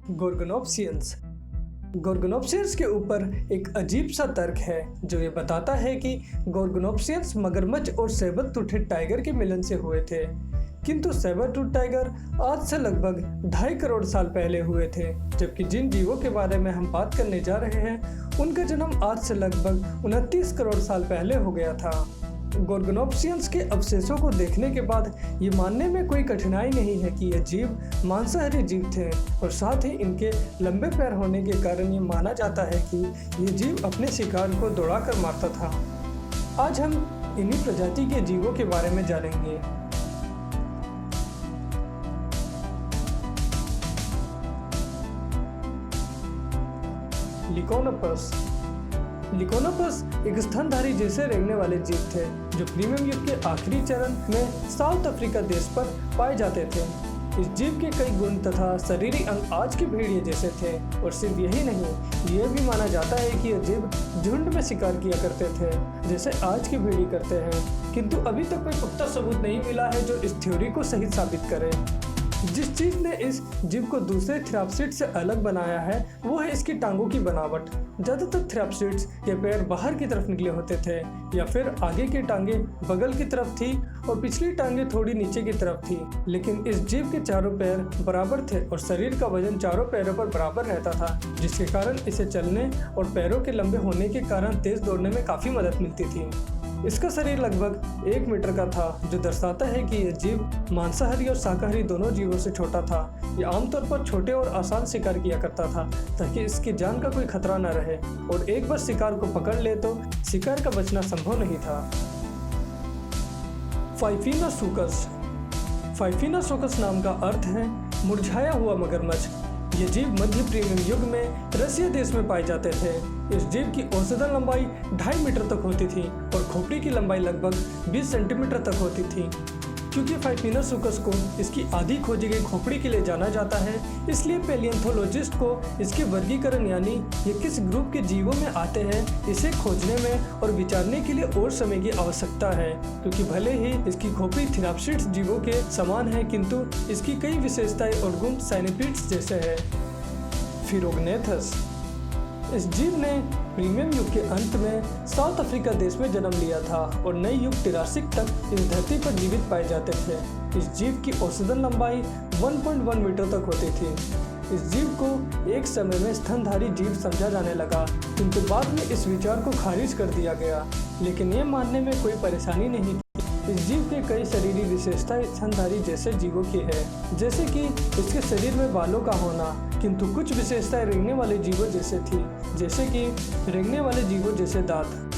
गोर्गोनोप्सियंस। गोर्गोनोप्सियंस के ऊपर एक अजीब सा तर्क है जो ये बताता है कि गोर्गोनोप्सियंस मगरमच्छ और सैबर टूथेड टाइगर के मिलन से हुए थे, किंतु सैबर टूथ टाइगर आज से लगभग 2.5 करोड़ साल पहले हुए थे, जबकि जिन जीवों के बारे में हम बात करने जा रहे हैं उनका जन्म आज से लगभग 29 करोड़ साल पहले हो गया था। गोर्गोनोप्सियंस के अवशेषों को देखने के बाद ये मानने में कोई कठिनाई नहीं है कि ये जीव मांसाहारी जीव थे और साथ ही इनके लंबे पैर होने के कारण ये माना जाता है कि ये जीव अपने शिकार को दौड़ाकर मारता था। आज हम इन्हीं प्रजाति के जीवों के बारे में जानेंगे। लिकोनोपस। लिकोनोपस एक स्तनधारी जैसे रेंगने वाले जीव थे जो प्रीमियम युग के आखिरी चरण में साउथ अफ्रीका देश पर पाए जाते थे। इस जीव के कई गुण तथा शरीरी अंग आज के भेड़िए जैसे थे और सिर्फ यही नहीं, यह भी माना जाता है कि यह जीव झुंड में शिकार किया करते थे जैसे आज के भेड़िए करते हैं, किंतु अभी तक कोई पुख्ता सबूत नहीं मिला है जो इस थ्योरी को सही साबित करे। जिस चीज ने इस जीव को दूसरे थ्रैप्सिड्स से अलग बनाया है वो है इसकी टांगों की बनावट। ज्यादातर थ्रैप्सिड्स के पैर बाहर की तरफ निकले होते थे या फिर आगे की टांगे बगल की तरफ थी और पिछली टांगे थोड़ी नीचे की तरफ थी, लेकिन इस जीव के चारों पैर बराबर थे और शरीर का वजन चारों पैरों पर बराबर रहता था, जिसके कारण इसे चलने और पैरों के लंबे होने के कारण तेज दौड़ने में काफी मदद मिलती थी। इसका शरीर लगभग 1 मीटर का था, जो दर्शाता है कि यह जीव मांसाहारी और शाकाहारी दोनों जीवों से छोटा था। यह आमतौर पर छोटे और आसान शिकार किया करता था ताकि इसकी जान का कोई खतरा न रहे, और एक बार शिकार को पकड़ ले तो शिकार का बचना संभव नहीं था। फाइफिनोसुकस। फाइफिनोसुकस नाम का अर्थ है मुरझाया हुआ मगरमच्छ। ये जीव मध्य प्रीमियम युग में रसिया देश में पाए जाते थे। इस जीव की औसतन लंबाई 2.5 मीटर तक होती थी और खोपड़ी की लंबाई लगभग 20 सेंटीमीटर तक होती थी। क्योंकि फाइफिनोसुकस को इसकी आधी खोजी गई खोपड़ी के लिए जाना जाता है, इसलिए पैलियोंथोलॉजिस्ट को इसके वर्गीकरण यानी ये किस ग्रुप के जीवों में आते हैं इसे खोजने में और विचारने के लिए और समय की आवश्यकता है, क्योंकि भले ही इसकी खोपड़ी थ्रैप्सिड्स जीवों के समान है किंतु इसकी कई विशेषताएं और गुण साइनोपिड्स जैसे है। फिरोगनेथस। इस जीव ने प्रीमियम युग के अंत में साउथ अफ्रीका देश में जन्म लिया था और नए युग टिरासिक तक इस धरती पर जीवित पाए जाते थे। इस जीव की औसतन लंबाई 1.1 मीटर तक होती थी। इस जीव को एक समय में स्तनधारी जीव समझा जाने लगा, किंतु बाद में इस विचार को खारिज कर दिया गया, लेकिन ये मानने में कोई परेशानी नहीं थी। इस जीव के कई शरीरी विशेषताएं स्तनधारी जैसे जीवों की है, जैसे कि इसके शरीर में बालों का होना, किंतु कुछ विशेषताएं रेंगने वाले जीवों जैसे थी, जैसे कि रेंगने वाले जीवों जैसे दांत।